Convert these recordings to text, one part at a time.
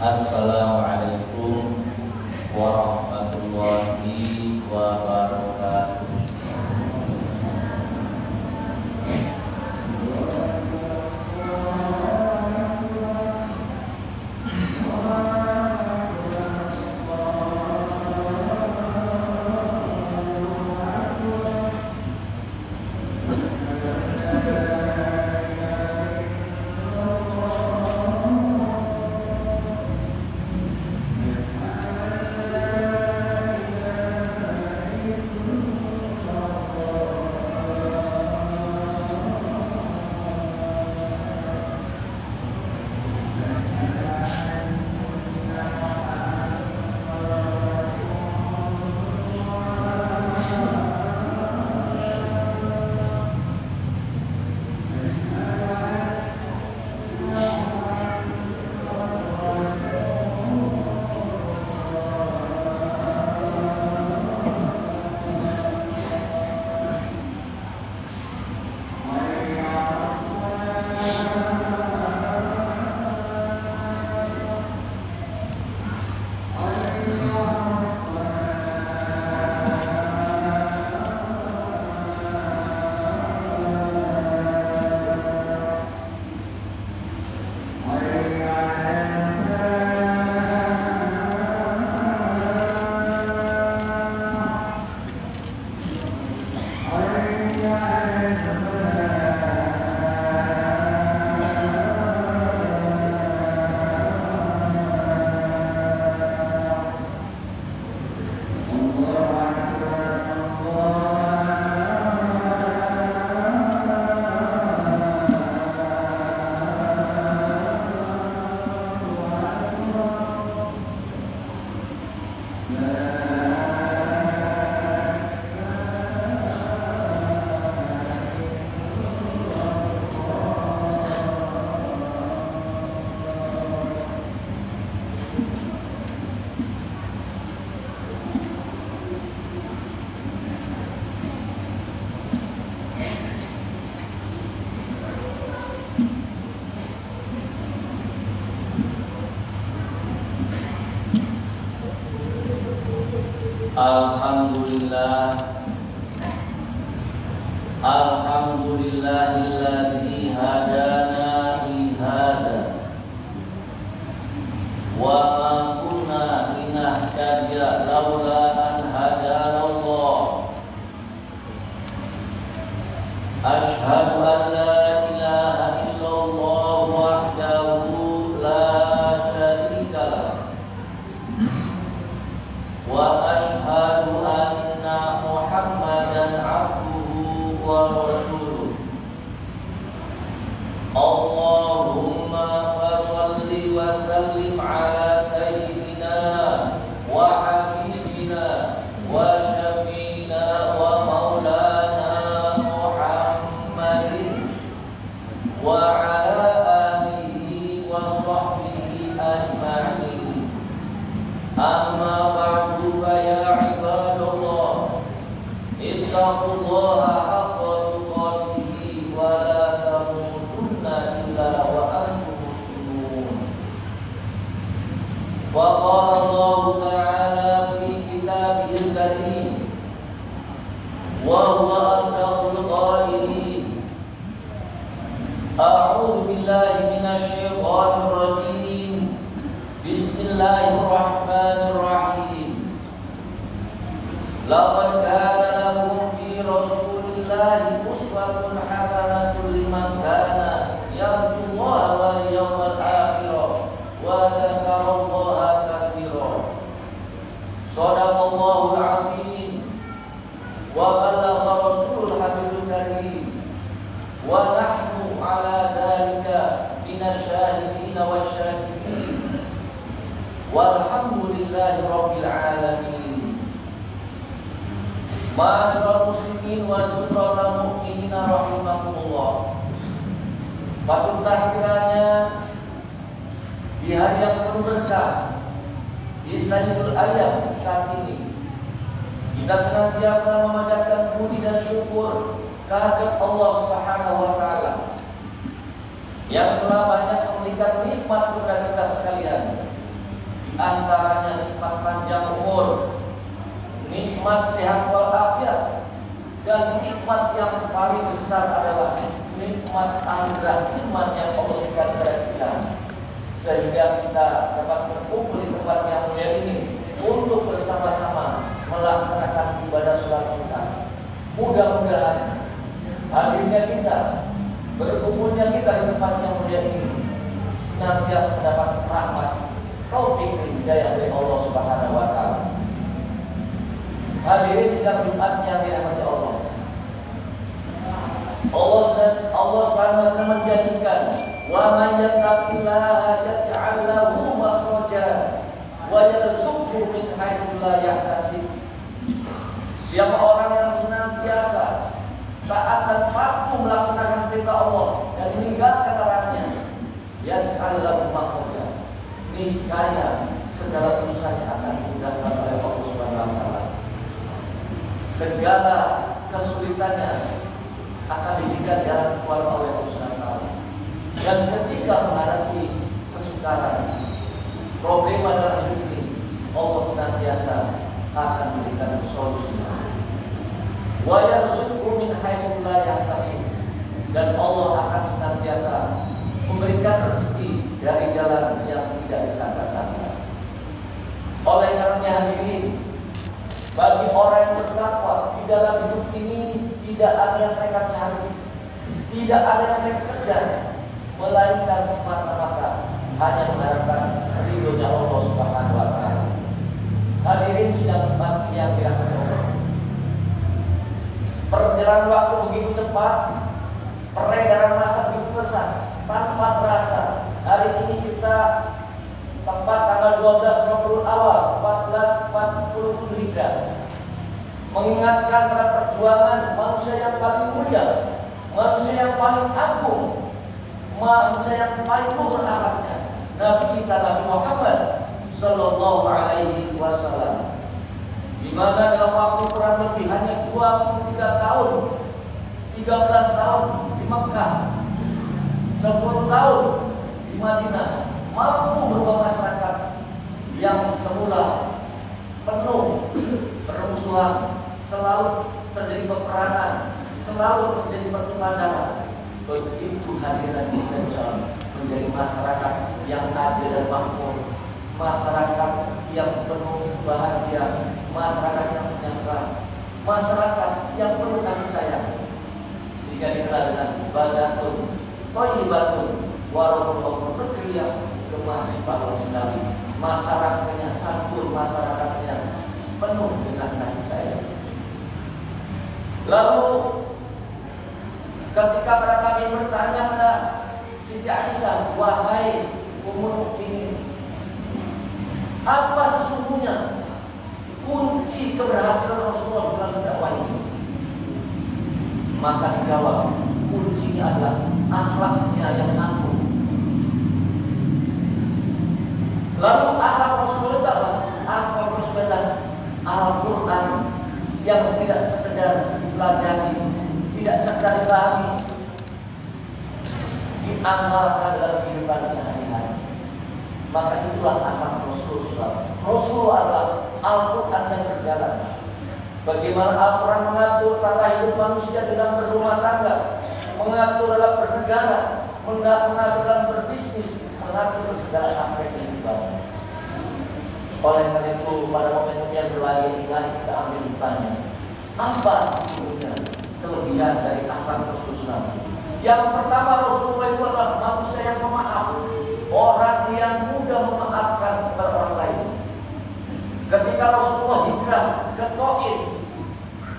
Assalamualaikum warahmatullahi wabarakatuh. Alhamdulillah, alhamdulillahilladzi hadana li hada wa ma kunna linahtadiya laula an hadana Allah. Asyhadu an la ilaha illallah wahdahu la syarika lah wa asyhadu anna Muhammadan abduhu wa rasuluh. Allahumma shalli wa sallim ala sayyidina wa habibina wa syafiina wa maulana Muhammadin wa ala alihi wa sahbihi ajma'in. Amma ba'du fa ya ibadallah, ittaqullaha haqqa tuqatih wa la tamutunna illa wa antum muslimun. Wa qala Allah ta'ala fi kitabihil karim wa huwa asdaqul qailin. A'udzu billahi minasy syaithanir rajim. Bismillahirrahmanirrahim. Laqad kana lakum fi Rasulillahi uswatun hasanatun liman kana yarjullaha wal yawmal akhir wa dzakarallaha katsiran. Shadaqallahul azim wa ballagha rasulul habibul karim wa nahnu ala dzalika minasy syahidin wasyakirin. Walhamdulillahi rabbil alamin. Ma'asyiral muslimin wa suratul mu'minin rahimakumullah. Patutlah kiranya di hari yang penuh berkah, di Sayyidul Ayyam saat ini, kita senantiasa memanjatkan puji dan syukur kehadirat Allah Subhanahu wa taala yang telah banyak memberikan nikmat kepada kita sekalian, antaranya nikmat panjang umur, nikmat sehat walafiat, dan nikmat yang paling besar adalah nikmat anugerah iman yang Allah berikan kepada kita, sehingga kita dapat berkumpul di tempat yang mulia ini untuk bersama-sama melaksanakan ibadah sholat Jumat. Mudah-mudahan hadirnya kita, berkumpulnya kita di tempat yang mulia ini senantiasa mendapat rahmat, taufik dan hidayah dari Allah Subhanahu wa taala. Hadirin sidang Jumat yang dirahmati Allah. Allah Subhanahu wa taala menjanjikan, "Wa man yattaqillaha yaj'al lahu makhraja wa yarzuqhu min haitsu la yahtasib." Siapa orang yang senantiasa taat dan patuh melaksanakan perintah Allah dan meninggalkan larangannya, yaj'al lahu makhraja, niscaya segala urusannya akan dimudahkan oleh Allah Subhanahu wa taala. Segala kesulitannya akan diberikan jalan keluar oleh Allah Subhanahu wa taala. Dan ketika menghadapi kesukaran, problem dalam hidup ini, Allah senantiasa akan memberikan solusinya. Wa yarzuqhu min haitsu la yahtasib, dan Allah akan senantiasa memberikan rezeki dari jalan yang tidak disangka-sangka. Oleh karenanya hadirin, bagi orang yang bertakwa di dalam hidup ini tidak ada yang mereka cari, tidak ada yang mereka kejar, melainkan semata-mata hanya mengharapkan ridhonya Allah Subhanahu wa taala. Hadirin sidang Jumat yang dirahmati Allah. Perjalanan waktu begitu cepat, peredaran masa begitu pesat, tanpa terasa. Hari ini kita tepat tanggal 12 Rabiul Awal 1440 Hijriah, mengingatkan pada perjuangan manusia yang paling mulia, manusia yang paling agung, manusia yang paling luhur akhlaknya, Nabi kita Nabi Muhammad Sallallahu Alaihi Wasallam, di mana dalam waktu kurang lebih hanya 23 tahun, 13 tahun di Mekah, 10 tahun di Madinah, mampu merubah masyarakat yang semula penuh permusuhan, selalu terjadi peperangan, selalu terjadi pertumpahan darah. Begitu hadiran kita menjadi masyarakat yang adil dan makmur, masyarakat yang penuh bahagia, masyarakat yang sejahtera, masyarakat yang penuh kasih sayang, sehingga dikenal dengan badatun, thayyibatun, warahmatullahi negeri yang gemah limpah Nabi, masyarakatnya santun, masyarakatnya penuh dengan kasih sayang. Lalu ketika para nabi bertanya kepada Siti Aisyah, "Wahai Ummul Mukminin, apa sesungguhnya kunci keberhasilan Rasulullah dalam dakwah ini?" Maka dijawab, kuncinya adalah akhlaknya yang agung. Lalu akhlak Rasulullah adalah akhlak Rasulullah Al-Quran yang tidak sekedar dipelajari, tidak sekedar dipahami, diamalkan dalam kehidupan sehari-hari. Maka itulah akhlak Rasulullah. Rasulullah adalah Al-Quran yang berjalan. Bagaimana Al-Quran mengatur tata hidup manusia dalam berumah tangga, mengatur dalam bernegara, mengatur dalam berbisnis, mengatur segala aspek kehidupan. Oleh karena itu, pada momen yang berbahagia ini kita ambil hikmahnya. Apa sesungguhnya kelebihan dari akhlak Rasulullah? Yang pertama, Rasulullah itu adalah manusia yang pemaaf, orang yang mudah memaafkan kepada orang lain. Ketika Rasulullah hijrah ke Taif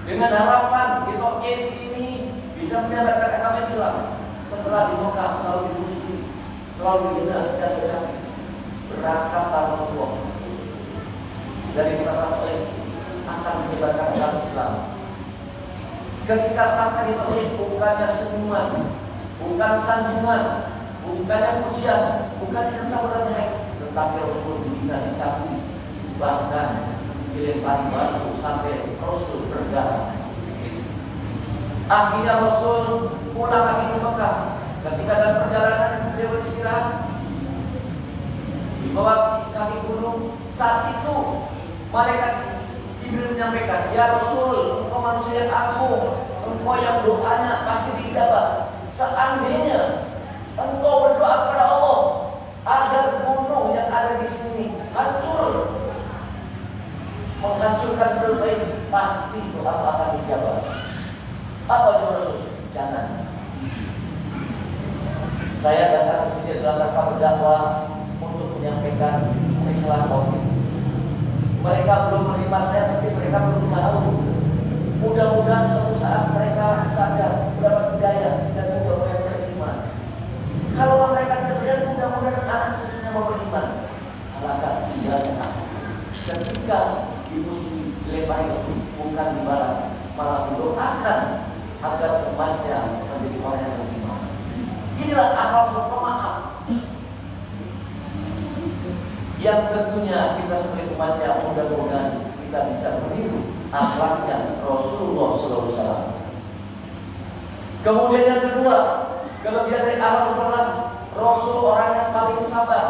dengan harapan di Taif ini bisa menyadarkan agama Islam, setelah di Mekah selalu dimusuhi, selalu dihina dan bersakit, berangkat Rasulullah dari kota Taif akan menyebarkan agama Islam. Ketika sampai di Taif, bukannya senyuman, bukan sanjungan, bukannya pujian, bukannya sambutan, tetapi Rasul dihina, dicaci, bahkan dilempari batu sampai Rasul berdarah. Akhirnya Rasul pulang lagi ke Mekah. Ketika dalam perjalanan beliau istirahat di bawah kaki gunung gunung. Saat itu malaikat Jibril menyampaikan, "Ya Rasul, engkau manusia yang agung, engkau yang doanya pasti dijawab. Seandainya engkau berdoa kepada Allah agar gunung yang ada di sini hancur, menghancurkan berbaik, pasti doa akan dijawab." Apa jawab Rasul? Jangan. Saya datang ke sini dalam rangka berdakwah untuk menyampaikan risalah tauhid. Mereka belum menerima saya, mungkin mereka belum tahu. Mudah-mudahan suatu saat mereka sadar, berapa hidayah dan juga mereka beriman. Kalau mereka tidak beriman, mudah-mudahan anak cucunya mau beriman. Alangkah indahnya aku. Ketika dimusuhi, dilempari bukan dibalas, malah didoakan agar umatnya menjadi orang yang beriman. Inilah akhlak pemaaf yang tentunya kita sebagai umatnya mudah-mudahan kita bisa meniru akhlaknya Rasulullah SAW. Kemudian yang kedua, kelebihan dari akhlak Rasulullah, Rasul orang yang paling sabar.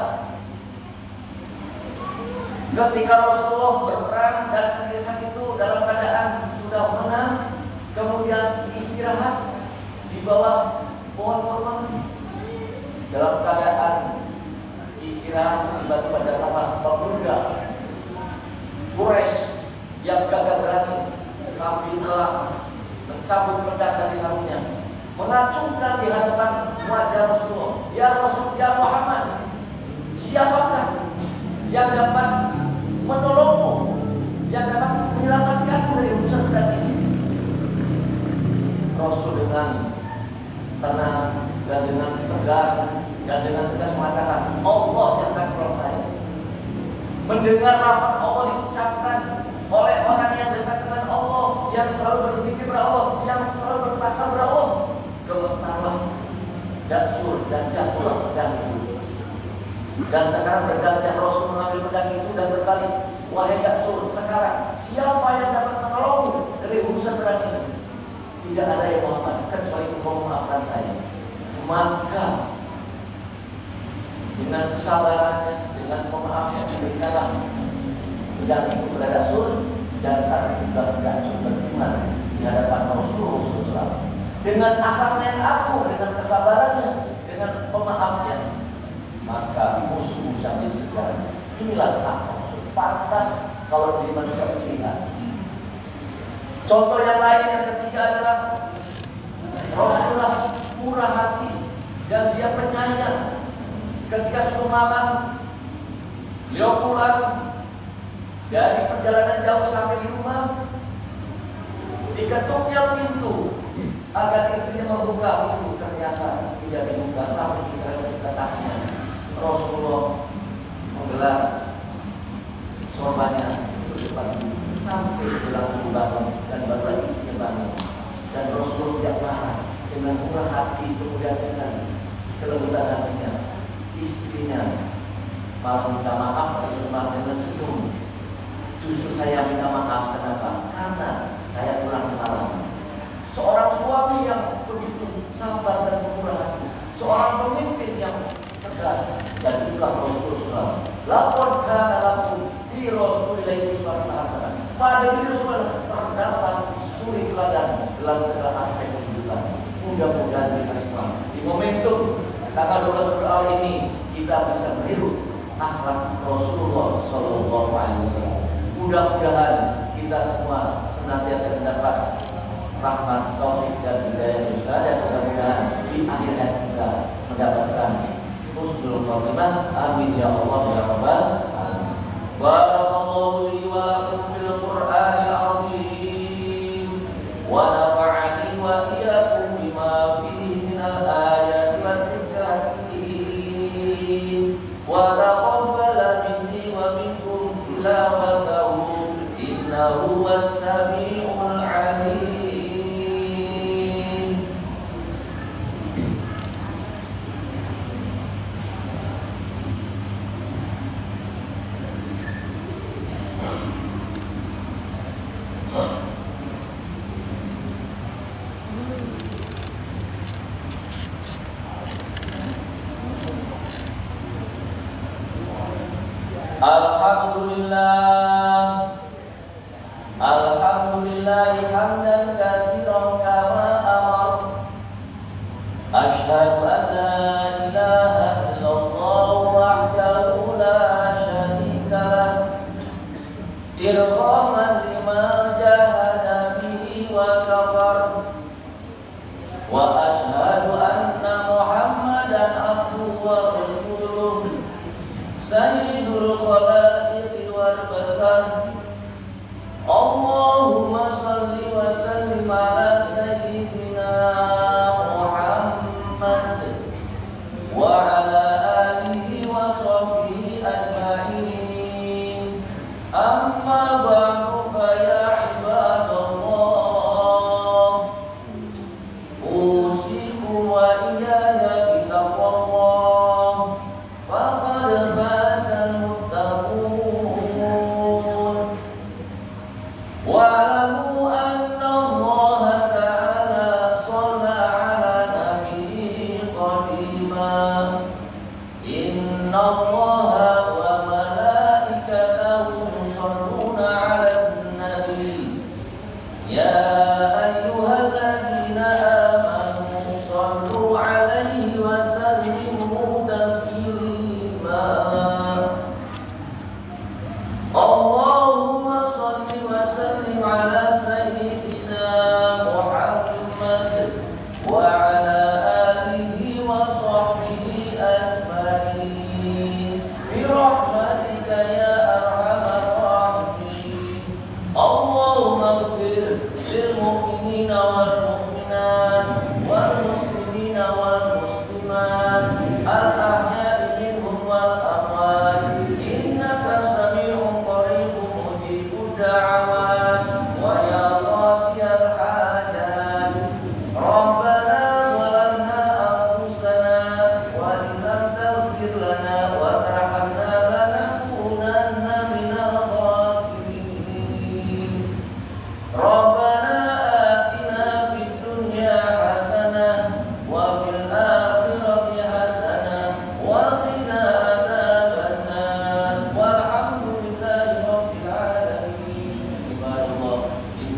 Ketika Rasulullah berperang dan saat itu dalam keadaan sudah menang, kemudian istirahat di bawah pohon kurma, dalam keadaan istirahat tiba-tiba datanglah pemuda Quraisy yang gagah berani sambil mencabut pedang dari sarungnya, mengacungkan di hadapan wajah Rasulullah. Ya Rasul, ya Muhammad, siapakah yang dapat menolongmu, yang dapat menyelamatkanmu dari urusan pedang ini? Rasul dengan tenang dan dengan tegar dan dengan tegas mengatakan, Allah yang akan menolong saya. Mendengar lafaz Allah diucapkan oleh orang yang dekat dengan Allah, yang selalu berzikir kepada Allah, yang selalu bertakwa kepada Allah, gemetarlah Dasur dan jatuhlah pedang itu. Dan sekarang bergantian Rasul mengambil pedang itu dan berbalik, wahai Dasur, sekarang siapa yang dapat menolongmu dari urusan pedang itu? Tidak ada yang Muhammad kecuali engkau memaafkan saya. Maka dengan kesabarannya, dengan pemaafnya, berikanlah pedang itu kepada Rasul, dan saat itu Rasul beriman di hadapan Rasulullah. Dengan akhlaknya yang agung, dengan kesabarannya, dengan pemaafnya, maka musuh-musuh sambil segar. Inilah akhlak pantas kalau di manusia pilihan. Contoh yang lain yang ketiga adalah Rasulullah murah hati dan dia penyayang. Ketika suatu malam beliau pulang dari perjalanan jauh sampai di rumah, diketuknya pintu agar istrinya membuka pintu, ternyata tidak dibuka sampai di letaknya. Rasulullah menggelar sorbannya untuk depan sampai jelang bangun dan baru lagi istrinya bangun. Dan Rasul tidak marah, dengan murah hati kemudian dengan kelembutan hatinya, istrinya malah minta maaf dengan senyum. Justru saya minta maaf, kenapa? Karena saya kurang malam. Seorang suami yang begitu sabar dan murah hati, seorang pemimpin yang tegas, dan itulah Rasulullah. Laqad kana lakum fi Rasulillahi uswatun hasanah. Pada diri Rasulullah terdapat suri teladan dalam segala aspek kehidupan. Mudah-mudahan kita semua di momentum tanggal 12 Februari ini kita bisa meniru akhlak Rasulullah Sallallahu Alaihi Wasallam. Mudah-mudahan kita semua senantiasa mendapat rahmat, taufik dan hidayah yang sudah, dan mudah-mudahan di akhir hayat kita mendapatkan husnul khotimah. Amin ya Allah ya Rabbal alamin. Barakallahu li wa lakum bil Qur'anil azim wa nafa'ani wa iyyakum bima fihi minal ayati wat dzikril hakim wa taqabbala minni wa minkum tilawatahu innahu was-sami'ul 'alim. Alhamdulillah. Alhamdulillah hamdan katsiran kama amar. Asyhadu an la ilaha illallah wahdahu la syarika lah. Irqaman liman jahada bihi wa kafar. Wa asyhadu anna Muhammadan abduhu wa rasuluh. Sayyidul khalaiqi wal basar. Allahumma salli wa sallim ala sayyidina Muhammad wa ala alihi wa sahbihi ajma'in. Amma ba'du fa ya ibadallah, usikum wa iyaya bitaqwallah, faqad fasal muttaqun. Wa'lamu anna Allah ta'ala shalla ala nabiyyi qadima. Inna Allah